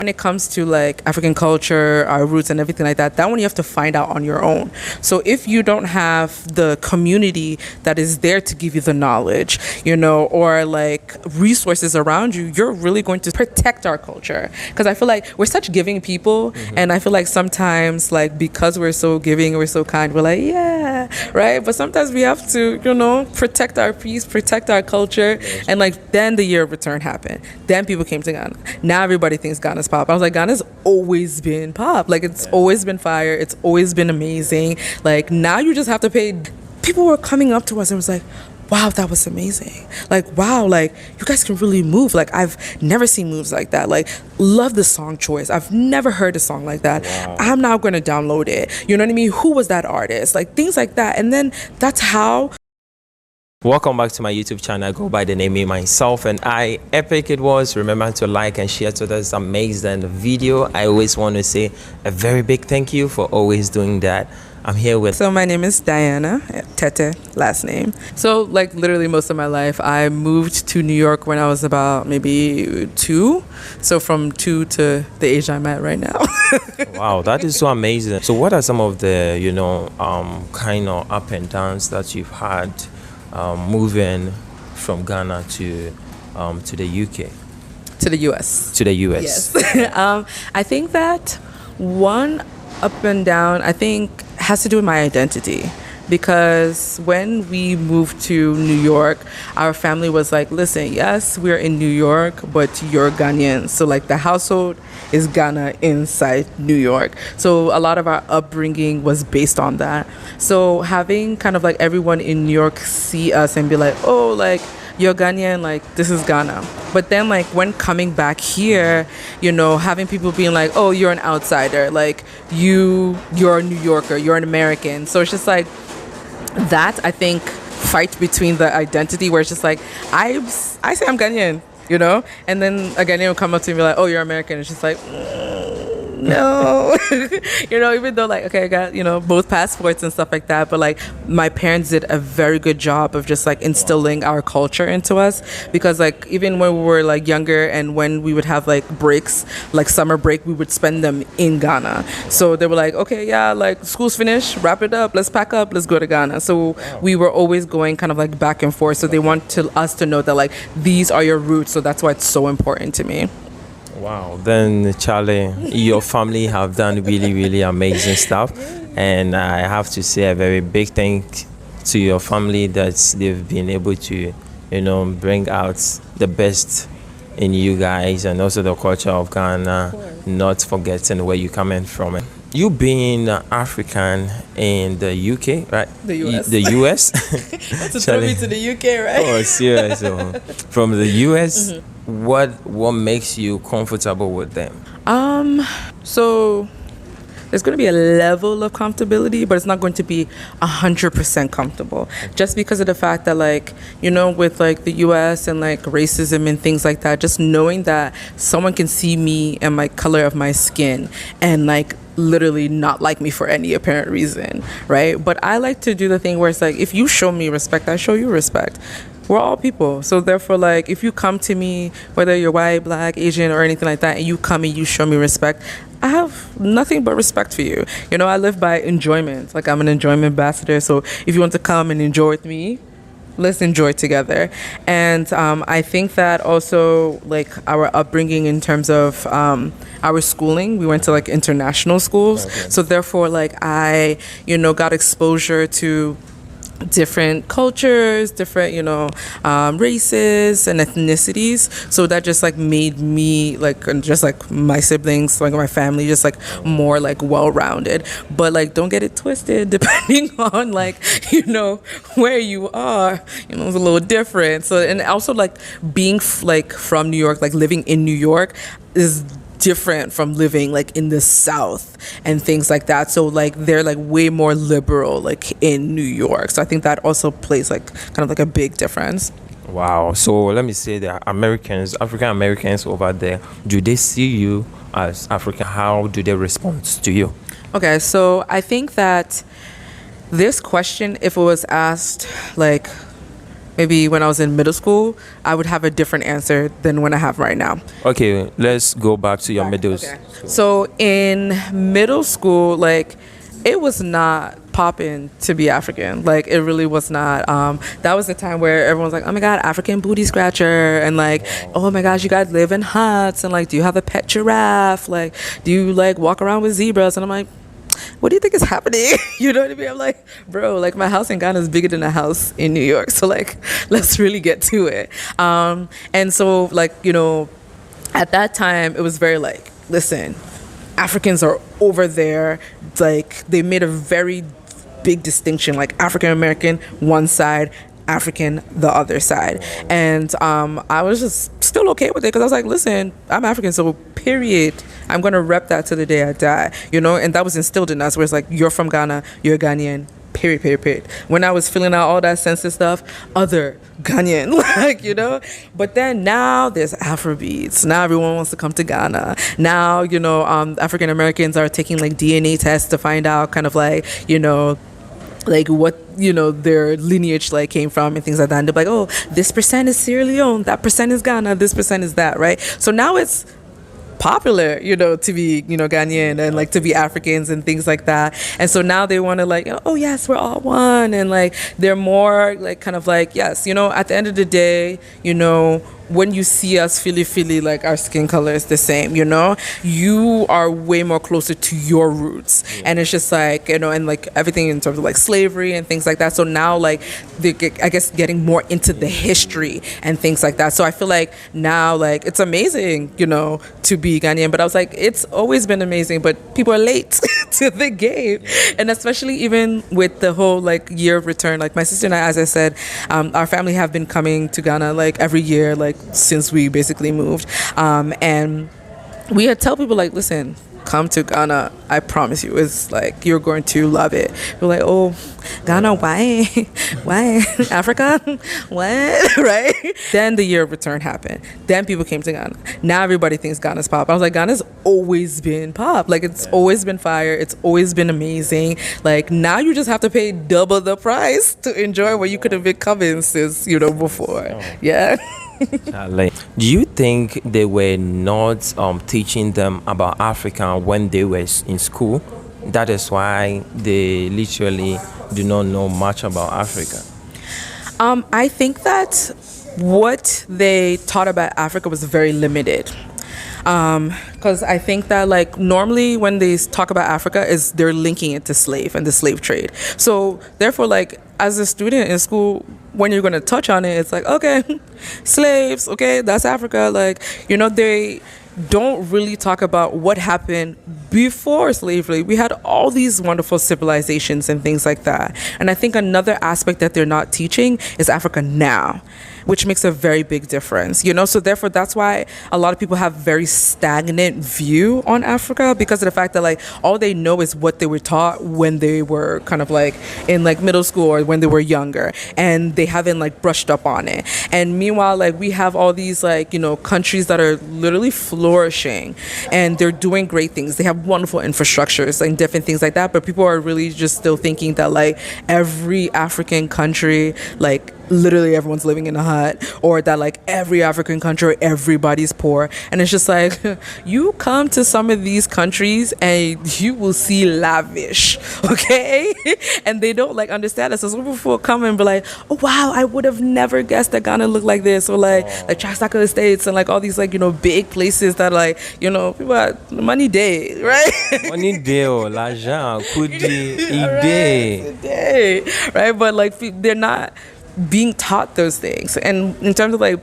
when it comes to like African culture, our roots and everything like that, that one you have to find out on your own. So if you don't have the community that is there to give you the knowledge, or like resources around you, you're really going to protect our culture. Because I feel like we're such giving people, and I feel like sometimes like because we're so giving, we're so kind, we're like, yeah, right? But sometimes we have to, protect our peace, protect our culture, and like then the year of return happened. Then people came to Ghana. Now everybody thinks Ghana's pop. I was like, Ghana's always been pop. Like it's always been fire. It's always been amazing. Like now you just have to pay. People were coming up to us and was like, wow, that was amazing. Like, wow, like you guys can really move. Like I've never seen moves like that. Like love the song choice. I've never heard a song like that. Wow. I'm now going to download it. You know what I mean? Who was that artist? Like things like that. And then that's how. Welcome back to my YouTube channel. I go by the name Me, Myself, and I. Epic it was. Remember to like and share to this amazing video. I always want to say a very big thank you for always doing that. I'm here with... So my name is Diana, Tete, last name. So like literally most of my life, I moved to New York when I was about maybe 2. So from 2 to the age I'm at right now. Wow, that is so amazing. So what are some of the, kind of up and downs that you've had moving from Ghana to the UK? To the US. To the US. Yes. I think that one up and down, I think, has to do with my identity. Because when we moved to New York, our family was like, listen, yes, we're in New York, but you're Ghanaian. So like the household is Ghana inside New York. So a lot of our upbringing was based on that. So having kind of like everyone in New York see us and be like, oh, like you're Ghanaian, like this is Ghana. But then like when coming back here, having people being like, oh, you're an outsider, like you're a New Yorker, you're an American. So it's just like that, I think, fight between the identity where it's just like I say I'm Ghanaian, and then a Ghanaian will come up to me like, oh, you're American. It's just like no. Even though like, okay, I got both passports and stuff like that, but like my parents did a very good job of just like instilling our culture into us. Because like even when we were like younger and when we would have like breaks, like summer break, we would spend them in Ghana. So they were like, okay, yeah, like school's finished, wrap it up, let's pack up, let's go to Ghana. So we were always going kind of like back and forth. So they want us to know that like these are your roots. So that's why it's so important to me. Wow, then Charlie, your family have done really, really amazing stuff. And I have to say a very big thank to your family that they've been able to, bring out the best in you guys and also the culture of Ghana, not forgetting where you're coming from. You being African in the UK, right? The US. The US. That's a tribute to the UK, right? Oh, serious. So, from the US, what makes you comfortable with them? So there's going to be a level of comfortability, but it's not going to be 100% comfortable. Just because of the fact that like, with like the US and like racism and things like that, just knowing that someone can see me and my color of my skin and like literally not like me for any apparent reason, right? But I like to do the thing where it's like, if you show me respect, I show you respect. We're all people. So therefore, like, if you come to me, whether you're white, black, Asian, or anything like that, and you come and you show me respect, I have nothing but respect for you. I live by enjoyment. Like, I'm an enjoyment ambassador. So if you want to come and enjoy with me, let's enjoy together. And I think that also, like, our upbringing in terms of our schooling, we went to like international schools. Okay. So therefore, like, I, got exposure to different cultures, different, races and ethnicities. So that just like made me like, and just like my siblings, like my family, just like more like well-rounded. But like, don't get it twisted, depending on like, where you are, it's a little different. So, and also like being like from New York, like living in New York is different from living like in the South and things like that. So like they're like way more liberal like in New York. So I think that also plays like kind of like a big difference. Wow. So let me say that African Americans over there, do they see you as African? How do they respond to you? Okay, so I think that this question, if it was asked like maybe when I was in middle school, I would have a different answer than when I have right now. Okay, let's go back to your middle. Okay. So in middle school, like, it was not popping to be African. Like, it really was not. That was the time where everyone's like, oh my God, African booty scratcher. And like, oh my gosh, you guys live in huts. And like, do you have a pet giraffe? Like, do you like walk around with zebras? And I'm like, what do you think is happening? You know what I mean? I'm like, bro, like, my house in Ghana is bigger than a house in New York. So like, let's really get to it. And so like, you know, at that time, it was very like, listen, Africans are over there. Like, they made a very big distinction, like African American one side, African the other side. And I was just still okay with it because I was like, listen, I'm African, so period. I'm gonna rep that to the day I die, you know. And that was instilled in us, where it's like, you're from Ghana, you're Ghanaian. Period, period, period. When I was filling out all that census stuff, other Ghanaian, like, you know. But then now there's Afrobeats. Now everyone wants to come to Ghana. Now, you know, African Americans are taking like DNA tests to find out kind of like, you know, like what, you know, their lineage like came from and things like that. And they're like, oh, this percent is Sierra Leone, that percent is Ghana, this percent is that, right? So now it's popular, you know, to be, you know, Ghanaian and like to be Africans and things like that. And so now they want to like, oh yes, we're all one. And like, they're more like kind of like, yes, you know, at the end of the day, you know, when you see us feel like our skin color is the same, you know, you are way more closer to your roots. And it's just like, you know, and like everything in terms of like slavery and things like that. So now like they I guess getting more into the history and things like that. So I feel like now like it's amazing, you know, to be Ghanaian. But I was like, it's always been amazing, but people are late to the game. And especially even with the whole like year of return, like my sister and I, as I said, our family have been coming to Ghana like every year, like since we basically moved, and we had tell people like, listen, come to Ghana, I promise you, it's like, you're going to love it. We're like, oh, Ghana, why Africa, what? Right? Then the year of return happened, then people came to Ghana. Now everybody thinks Ghana's pop. I was like, Ghana's always been pop. Like, it's always been fire, it's always been amazing. Like, now you just have to pay double the price to enjoy what you could have been coming since, you know, before. Yeah. Do you think they were not teaching them about Africa when they were in school? That is why they literally do not know much about Africa. I think that what they taught about Africa was very limited. Because I think that like normally when they talk about Africa is they're linking it to slave and the slave trade. So therefore, like, as a student in school, when you're going to touch on it, it's like, okay, slaves, okay, that's Africa. Like, you know, they don't really talk about what happened before slavery. We had all these wonderful civilizations and things like that. And I think another aspect that they're not teaching is Africa now, which makes a very big difference, you know. So therefore, that's why a lot of people have very stagnant view on Africa, because of the fact that like all they know is what they were taught when they were kind of like in like middle school or when they were younger, and they haven't like brushed up on it. And meanwhile, like we have all these like, you know, countries that are literally flourishing and they're doing great things. They have wonderful infrastructures and different things like that, but people are really just still thinking that like every African country, like literally everyone's living in a hut, or that like every African country everybody's poor. And it's just like, you come to some of these countries and you will see lavish, okay? And they don't like understand it. So some people come and be like, oh wow, I would have never guessed that Ghana looked like this, or like Chasaka Estates and like all these like, you know, big places that like, you know, people are money day, right? Money day, l'argent, kudi, idée, right? But like they're not being taught those things. And in terms of like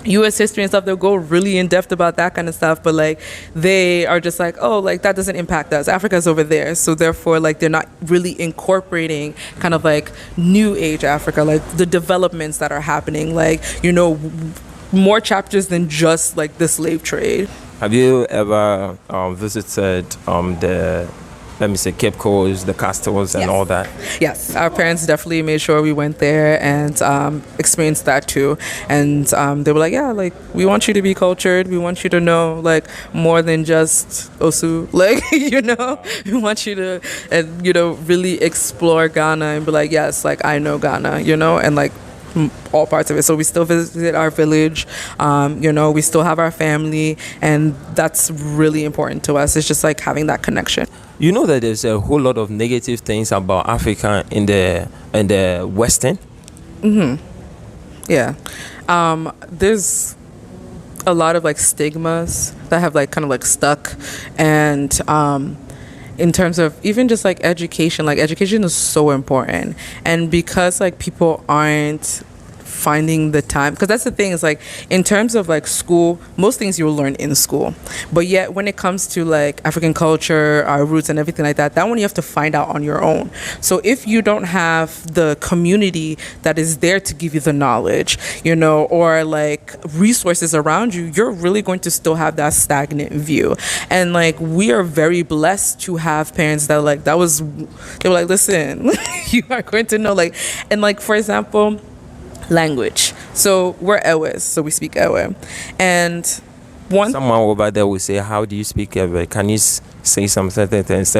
U.S. history and stuff, they'll go really in depth about that kind of stuff, but like they are just like, oh, like that doesn't impact us, Africa's over there. So therefore like they're not really incorporating kind of like new age Africa, like the developments that are happening, like, you know, more chapters than just like the slave trade. Have you ever visited the, let me say, Cape Coast, the castles and all that? Yes, our parents definitely made sure we went there and experienced that too. And they were like, yeah, like we want you to be cultured. We want you to know like more than just Osu, like, you know, we want you to, you know, really explore Ghana and be like, yes, like I know Ghana, you know, and like all parts of it. So we still visit our village, we still have our family, and that's really important to us. It's just like having that connection. You know that there's a whole lot of negative things about Africa in the Western. Yeah. There's a lot of like stigmas that have like kind of like stuck, and in terms of even just like education is so important, and because like people aren't finding the time, because that's the thing, is like in terms of like school, most things you will learn in school, but yet when it comes to like African culture, our roots and everything like that one you have to find out on your own. So if you don't have the community that is there to give you the knowledge, or like resources around you, you're really going to still have that stagnant view. And like we are very blessed to have parents that like they were like, listen, you are going to know, like, and like for example, language. So we're Ewes, so we speak Ewe. And someone over there will say, how do you speak Ewe? Can you say some certain things?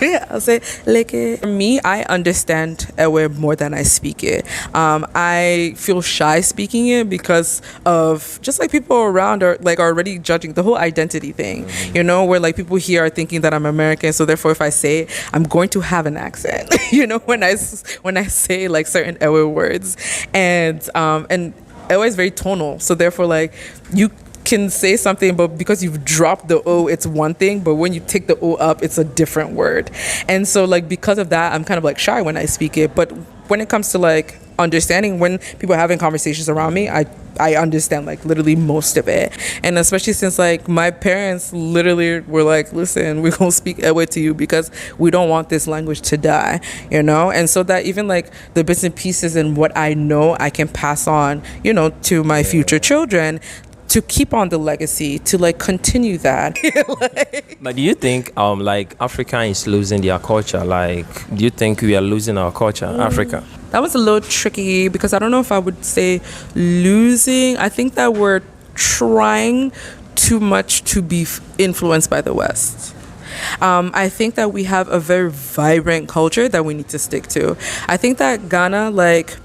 Yeah, I'll say, like, for me, I understand Ewe more than I speak it. I feel shy speaking it because of just like people around are like already judging the whole identity thing, where like people here are thinking that I'm American, so therefore if I say it, I'm going to have an accent, when I say like certain Ewe words, and Ewe is very tonal, so therefore like you can say something, but because you've dropped the O, it's one thing, but when you take the O up, it's a different word. And so like because of that, I'm kind of like shy when I speak it. But when it comes to like understanding, when people are having conversations around me, I understand like literally most of it. And especially since like my parents literally were like, listen, we're gonna speak Ewe to you because we don't want this language to die, and so that even like the bits and pieces and what I know I can pass on, to my future children, to keep on the legacy, to like continue that. But do you think like Africa is losing their culture? Like, do you think we are losing our culture, Africa? That was a little tricky because I don't know if I would say losing. I think that we're trying too much to be influenced by the West. I think that we have a very vibrant culture that we need to stick to. I think that Ghana, like,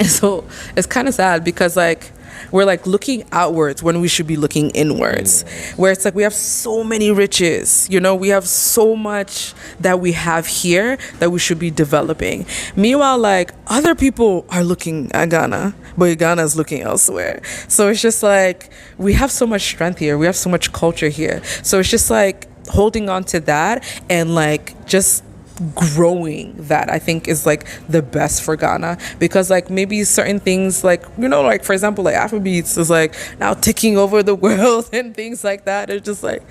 so it's kind of sad because like we're like looking outwards when we should be looking inwards, where it's like we have so many riches, we have so much that we have here that we should be developing. Meanwhile, like other people are looking at Ghana, but Ghana is looking elsewhere. So it's just like we have so much strength here, we have so much culture here, so it's just like holding on to that and like just growing that, I think, is like the best for Ghana, because like maybe certain things like like for example like Afrobeats is like now taking over the world and things like that. It's just like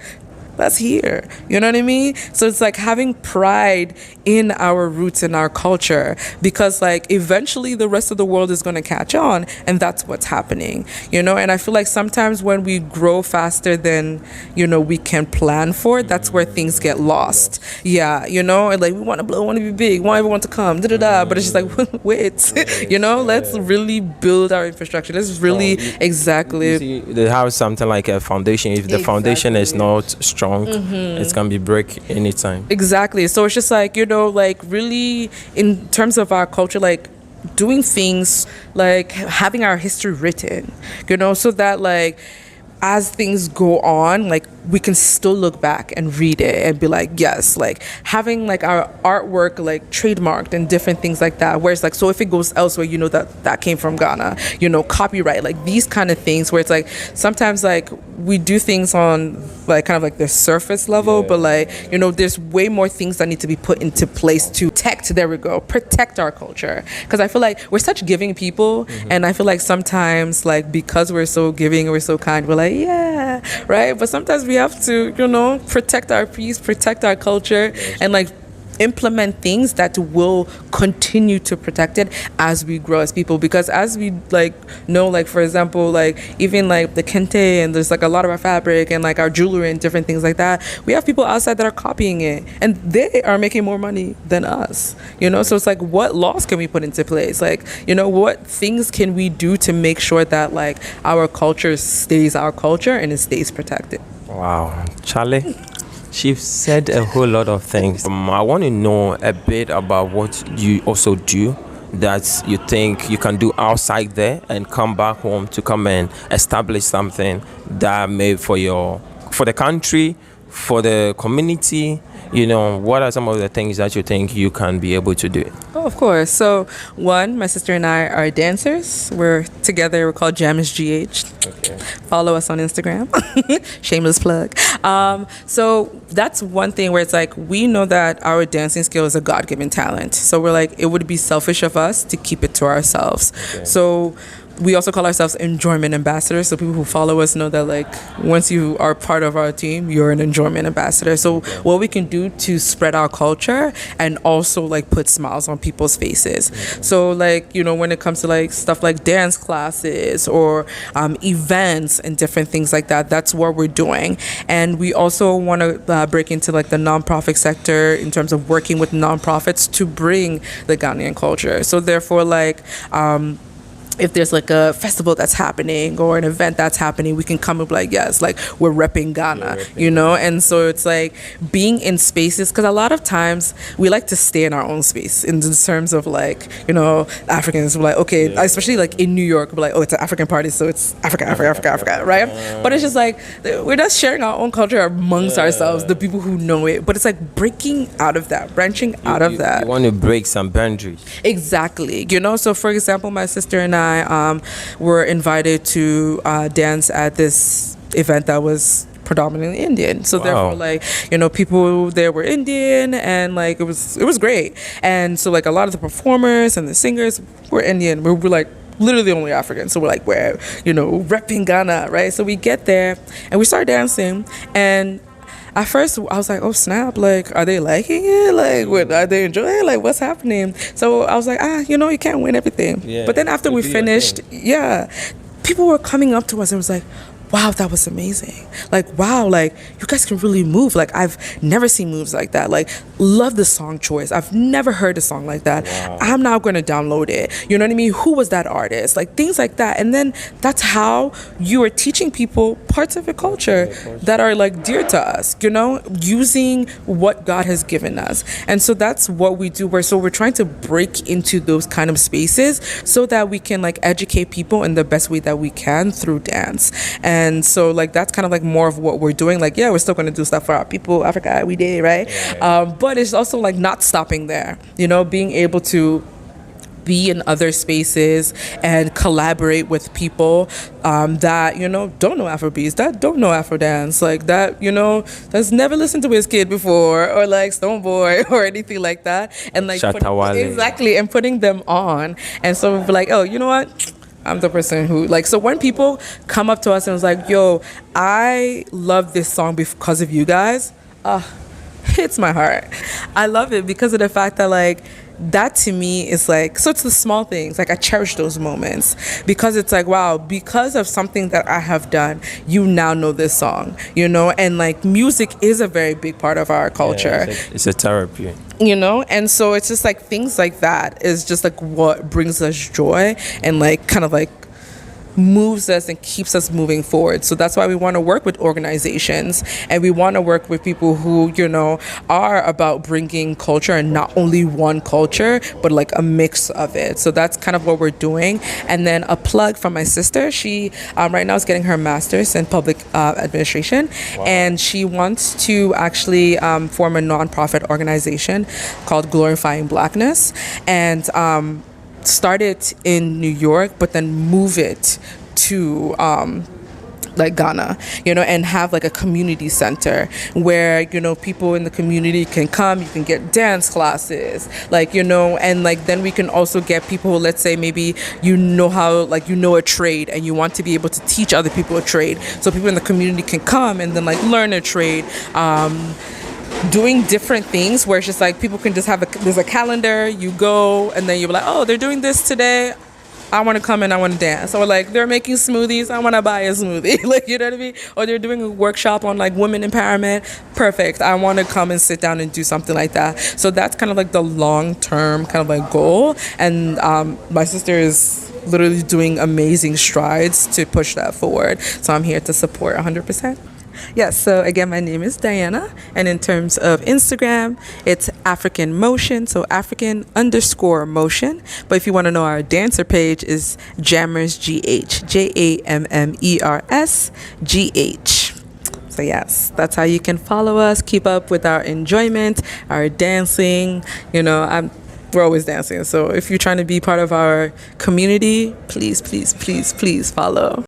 that's here, you know what I mean? So it's like having pride in our roots and our culture, because like eventually the rest of the world is going to catch on, and that's what's happening, and I feel like sometimes when we grow faster than we can plan for, that's where things get lost. And like we want to blow, want to be big, want everyone to come, but it's just like wait, let's really build our infrastructure. Let's really exactly they have something like a foundation. If the foundation is not strong, it's gonna be break anytime. Exactly. So it's just like like really in terms of our culture, like doing things like having our history written, so that like as things go on, like we can still look back and read it and be like, yes, like having like our artwork like trademarked and different things like that, where it's like, so if it goes elsewhere, that came from Ghana, copyright, like these kind of things, where it's like sometimes like we do things on like kind of like the surface level, but like there's way more things that need to be put into place to protect our culture, because I feel like we're such giving people, and I feel like sometimes like because we're so giving, we're so kind, we're like, yeah, right, but sometimes we have to protect our peace, protect our culture, and like implement things that will continue to protect it as we grow as people. Because as we like know, like for example, like even like the kente, and there's like a lot of our fabric and like our jewelry and different things like that, we have people outside that are copying it, and they are making more money than us, so it's like, what laws can we put into place? Like what things can we do to make sure that like our culture stays our culture and it stays protected? Wow, Charlie, she said a whole lot of things. I want to know a bit about what you also do that you think you can do outside there and come back home to come and establish something that may for the country, for the community? What are some of the things that you think you can be able to do? Oh, of course. So, one, my sister and I are dancers. We're together. We're called Jam is GH. Okay. Follow us on Instagram. Shameless plug. So that's one thing where it's like we know that our dancing skill is a God-given talent. So we're like, it would be selfish of us to keep it to ourselves. Okay. So we also call ourselves enjoyment ambassadors. So people who follow us know that like once you are part of our team, you're an enjoyment ambassador. So what we can do to spread our culture and also like put smiles on people's faces. So like, when it comes to like stuff like dance classes or events and different things like that, that's what we're doing. And we also want to break into like the nonprofit sector in terms of working with nonprofits to bring the Ghanaian culture. So therefore like, if there's like a festival that's happening or an event that's happening, we can come and be like, yes, like we're repping Ghana, And so it's like being in spaces, because a lot of times we like to stay in our own space in terms of like, Africans, we're like, okay, especially like in New York, we're like, oh, it's an African party, so it's Africa, right? But it's just like, we're just sharing our own culture amongst ourselves, the people who know it. But it's like breaking out of that, branching out of that. You want to break some boundaries. Exactly. So for example, my sister and I were invited to dance at this event that was predominantly Indian. So therefore like, people there were Indian and like it was great. And so like a lot of the performers and the singers were Indian. We were like literally only African. So we're like, we're, repping Ghana, right? So we get there and we start dancing, and at first, I was like, oh, snap, like, are they liking it? Like, are they enjoying it? Like, what's happening? So I was like, you can't win everything. Yeah, but then after we finished, people were coming up to us and was like, wow, that was amazing. Like, wow, like, you guys can really move. Like, I've never seen moves like that. Like, love the song choice. I've never heard a song like that. Wow. I'm now going to download it. You know what I mean? Who was that artist? Like, things like that. And then that's how you are teaching people parts of your culture that are, like, dear to us, using what God has given us. And so that's what we do. So we're trying to break into those kind of spaces so that we can, like, educate people in the best way that we can through dance. And so like that's kind of like more of what we're doing. Like, we're still going to do stuff for our people, Africa, we did, right? But it's also like not stopping there, being able to be in other spaces and collaborate with people that, don't know Afrobeats, that don't know Afro dance, like that, that's never listened to Wizkid before or like Stoneboy or anything like that. And like exactly, and putting them on. And so we're like, oh, you know what? I'm the person who, like, so when people come up to us and was like, yo, I love this song because of you guys, hits my heart. I love it because of the fact that, like, that to me is like, so it's the small things. Like, I cherish those moments because it's like, wow, because of something that I have done, you now know this song, and like music is a very big part of our culture. It's a therapy. And so it's just like things like that is just like what brings us joy and like kind of like moves us and keeps us moving forward. So that's why we want to work with organizations and we want to work with people who, are about bringing culture and not only one culture, but like a mix of it. So that's kind of what we're doing. And then a plug from my sister. She right now is getting her master's in public administration. Wow. And she wants to actually form a nonprofit organization called Glorifying Blackness. And start it in New York, but then move it to like Ghana, and have like a community center where, people in the community can come, you can get dance classes, like, and like then we can also get people, let's say maybe how, like, a trade and you want to be able to teach other people a trade. So people in the community can come and then like learn a trade. Doing different things where it's just like people can just there's a calendar, you go and then you're like, oh, they're doing this today, I want to come and I want to dance. Or like they're making smoothies, I want to buy a smoothie. Like, you know what I mean? Or they're doing a workshop on like women empowerment, perfect, I want to come and sit down and do something like that. So that's kind of like the long-term kind of like goal. And my sister is literally doing amazing strides to push that forward. So I'm here to support 100%. Yes, so again, my name is Diana, and in terms of Instagram, it's African Motion, so African_Motion. But if you want to know our dancer page, is Jammers GH, JAMMERS GH. So yes, that's how you can follow us, keep up with our enjoyment, our dancing. We're always dancing. So if you're trying to be part of our community, please, please, please, please follow.